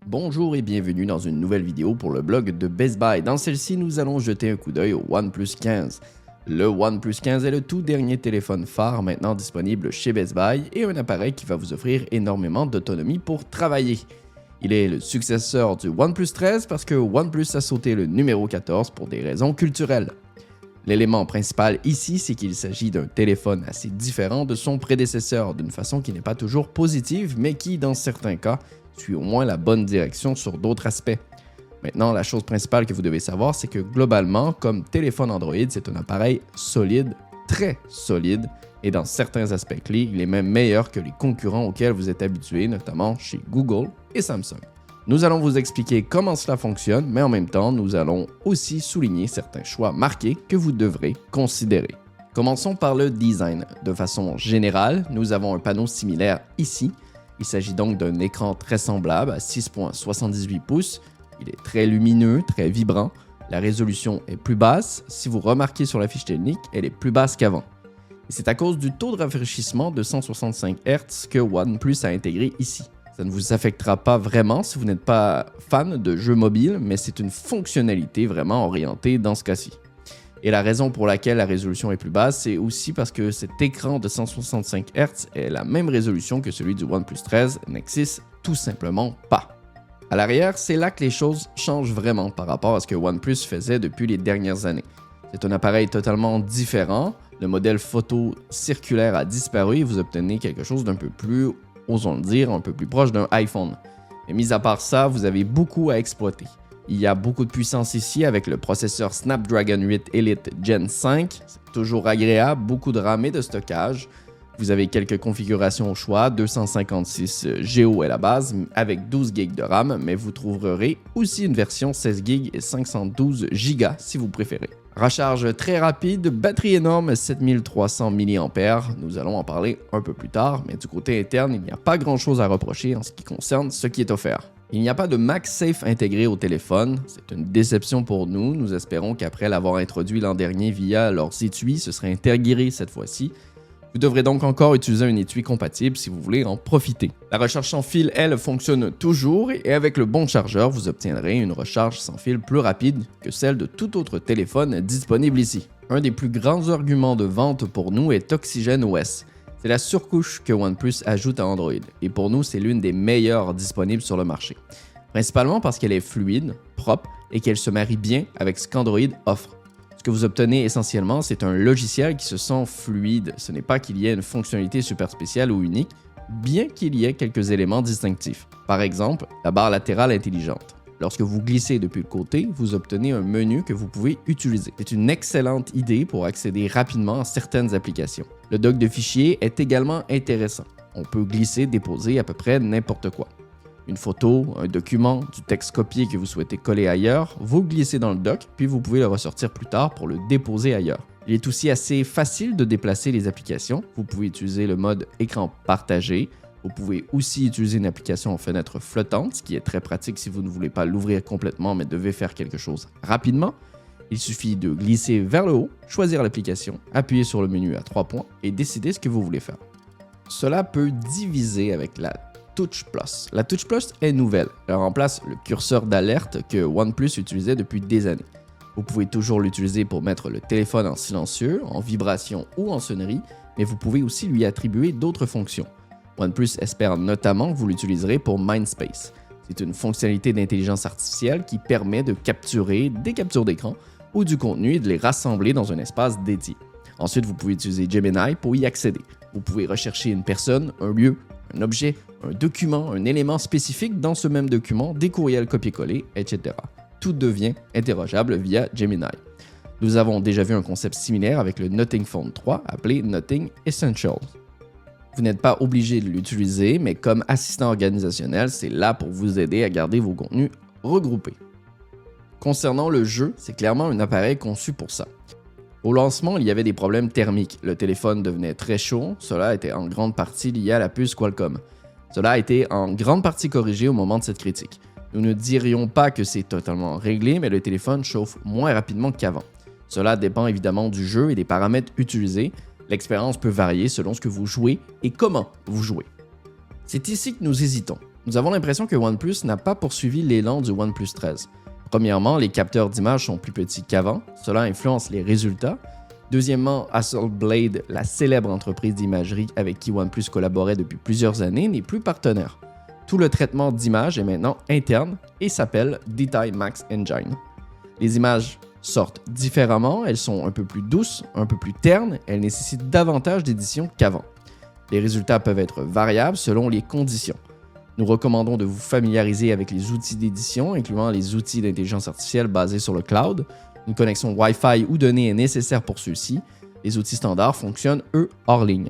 Bonjour et bienvenue dans une nouvelle vidéo pour le blog de Best Buy. Dans celle-ci, nous allons jeter un coup d'œil au OnePlus 15. Le OnePlus 15 est le tout dernier téléphone phare maintenant disponible chez Best Buy et un appareil qui va vous offrir énormément d'autonomie pour travailler. Il est le successeur du OnePlus 13 parce que OnePlus a sauté le numéro 14 pour des raisons culturelles. L'élément principal ici, c'est qu'il s'agit d'un téléphone assez différent de son prédécesseur, d'une façon qui n'est pas toujours positive, mais qui, dans certains cas, suit au moins la bonne direction sur d'autres aspects. Maintenant, la chose principale que vous devez savoir, c'est que globalement, comme téléphone Android, c'est un appareil solide, très solide, et dans certains aspects clés, il est même meilleur que les concurrents auxquels vous êtes habitués, notamment chez Google et Samsung. Nous allons vous expliquer comment cela fonctionne, mais en même temps, nous allons aussi souligner certains choix marqués que vous devrez considérer. Commençons par le design. De façon générale, nous avons un panneau similaire ici. Il s'agit donc d'un écran très semblable à 6,78 pouces. Il est très lumineux, très vibrant. La résolution est plus basse. Si vous remarquez sur la fiche technique, elle est plus basse qu'avant. Et c'est à cause du taux de rafraîchissement de 165 Hz que OnePlus a intégré ici. Ça ne vous affectera pas vraiment si vous n'êtes pas fan de jeux mobiles, mais c'est une fonctionnalité vraiment orientée dans ce cas-ci. Et la raison pour laquelle la résolution est plus basse, c'est aussi parce que cet écran de 165 Hz est la même résolution que celui du OnePlus 13 n'existe tout simplement pas. À l'arrière, c'est là que les choses changent vraiment par rapport à ce que OnePlus faisait depuis les dernières années. C'est un appareil totalement différent, le modèle photo circulaire a disparu et vous obtenez quelque chose d'un peu plus, osons le dire, un peu plus proche d'un iPhone. Mais mis à part ça, vous avez beaucoup à exploiter. Il y a beaucoup de puissance ici avec le processeur Snapdragon 8 Elite Gen 5. C'est toujours agréable, beaucoup de RAM et de stockage. Vous avez quelques configurations au choix, 256 Go est la base avec 12 GB de RAM, mais vous trouverez aussi une version 16 GB et 512 Go si vous préférez. Recharge très rapide, batterie énorme, 7300 mAh. Nous allons en parler un peu plus tard, mais du côté interne, il n'y a pas grand-chose à reprocher en ce qui concerne ce qui est offert. Il n'y a pas de MagSafe intégré au téléphone, c'est une déception pour nous. Nous espérons qu'après l'avoir introduit l'an dernier via leurs étuis, ce serait intégré cette fois-ci. Vous devrez donc encore utiliser un étui compatible si vous voulez en profiter. La recharge sans fil, elle, fonctionne toujours et avec le bon chargeur, vous obtiendrez une recharge sans fil plus rapide que celle de tout autre téléphone disponible ici. Un des plus grands arguments de vente pour nous est OxygenOS. C'est la surcouche que OnePlus ajoute à Android et pour nous, c'est l'une des meilleures disponibles sur le marché. Principalement parce qu'elle est fluide, propre et qu'elle se marie bien avec ce qu'Android offre. Ce que vous obtenez essentiellement, c'est un logiciel qui se sent fluide. Ce n'est pas qu'il y ait une fonctionnalité super spéciale ou unique, bien qu'il y ait quelques éléments distinctifs. Par exemple, la barre latérale intelligente. Lorsque vous glissez depuis le côté, vous obtenez un menu que vous pouvez utiliser. C'est une excellente idée pour accéder rapidement à certaines applications. Le dock de fichiers est également intéressant. On peut glisser, déposer à peu près n'importe quoi. Une photo, un document, du texte copié que vous souhaitez coller ailleurs, vous glissez dans le dock, puis vous pouvez le ressortir plus tard pour le déposer ailleurs. Il est aussi assez facile de déplacer les applications. Vous pouvez utiliser le mode écran partagé. Vous pouvez aussi utiliser une application en fenêtre flottante, ce qui est très pratique si vous ne voulez pas l'ouvrir complètement mais devez faire quelque chose rapidement. Il suffit de glisser vers le haut, choisir l'application, appuyer sur le menu à 3 points et décider ce que vous voulez faire. Cela peut diviser avec la Touch Plus. La Touch Plus est nouvelle. Elle remplace le curseur d'alerte que OnePlus utilisait depuis des années. Vous pouvez toujours l'utiliser pour mettre le téléphone en silencieux, en vibration ou en sonnerie, mais vous pouvez aussi lui attribuer d'autres fonctions. OnePlus espère notamment que vous l'utiliserez pour Mindspace. C'est une fonctionnalité d'intelligence artificielle qui permet de capturer des captures d'écran ou du contenu et de les rassembler dans un espace dédié. Ensuite, vous pouvez utiliser Gemini pour y accéder. Vous pouvez rechercher une personne, un lieu, un objet, un document, un élément spécifique dans ce même document, des courriels copier-coller, etc. Tout devient interrogeable via Gemini. Nous avons déjà vu un concept similaire avec le Nothing Phone 3 appelé Nothing Essentials. Vous n'êtes pas obligé de l'utiliser, mais comme assistant organisationnel, c'est là pour vous aider à garder vos contenus regroupés. Concernant le jeu, c'est clairement un appareil conçu pour ça. Au lancement, il y avait des problèmes thermiques. Le téléphone devenait très chaud. Cela était en grande partie lié à la puce Qualcomm. Cela a été en grande partie corrigé au moment de cette critique. Nous ne dirions pas que c'est totalement réglé, mais le téléphone chauffe moins rapidement qu'avant. Cela dépend évidemment du jeu et des paramètres utilisés. L'expérience peut varier selon ce que vous jouez et comment vous jouez. C'est ici que nous hésitons. Nous avons l'impression que OnePlus n'a pas poursuivi l'élan du OnePlus 13. Premièrement, les capteurs d'image sont plus petits qu'avant, cela influence les résultats. Deuxièmement, Hasselblad, la célèbre entreprise d'imagerie avec qui OnePlus collaborait depuis plusieurs années, n'est plus partenaire. Tout le traitement d'image est maintenant interne et s'appelle Detail Max Engine. Les images sortent différemment, elles sont un peu plus douces, un peu plus ternes, elles nécessitent davantage d'édition qu'avant. Les résultats peuvent être variables selon les conditions. Nous recommandons de vous familiariser avec les outils d'édition, incluant les outils d'intelligence artificielle basés sur le cloud. Une connexion Wi-Fi ou données est nécessaire pour ceux-ci. Les outils standards fonctionnent, eux, hors ligne.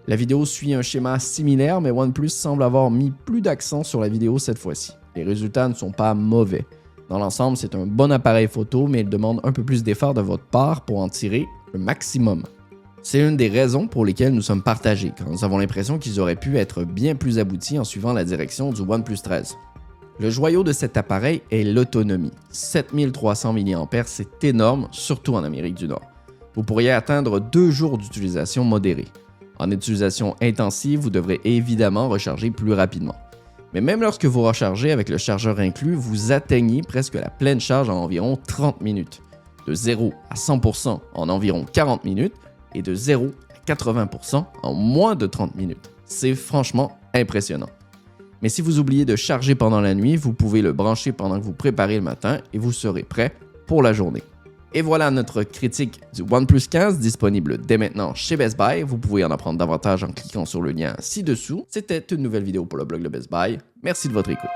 La vidéo suit un schéma similaire, mais OnePlus semble avoir mis plus d'accent sur la vidéo cette fois-ci. Les résultats ne sont pas mauvais. Dans l'ensemble, c'est un bon appareil photo, mais il demande un peu plus d'effort de votre part pour en tirer le maximum. C'est une des raisons pour lesquelles nous sommes partagés, car nous avons l'impression qu'ils auraient pu être bien plus aboutis en suivant la direction du OnePlus 13. Le joyau de cet appareil est l'autonomie. 7300 mAh, c'est énorme, surtout en Amérique du Nord. Vous pourriez atteindre 2 jours d'utilisation modérée. En utilisation intensive, vous devrez évidemment recharger plus rapidement. Mais même lorsque vous rechargez avec le chargeur inclus, vous atteignez presque la pleine charge en environ 30 minutes. De 0 à 100% en environ 40 minutes et de 0 à 80% en moins de 30 minutes. C'est franchement impressionnant. Mais si vous oubliez de charger pendant la nuit, vous pouvez le brancher pendant que vous préparez le matin et vous serez prêt pour la journée. Et voilà notre critique du OnePlus 15 disponible dès maintenant chez Best Buy. Vous pouvez en apprendre davantage en cliquant sur le lien ci-dessous. C'était une nouvelle vidéo pour le blog de Best Buy. Merci de votre écoute.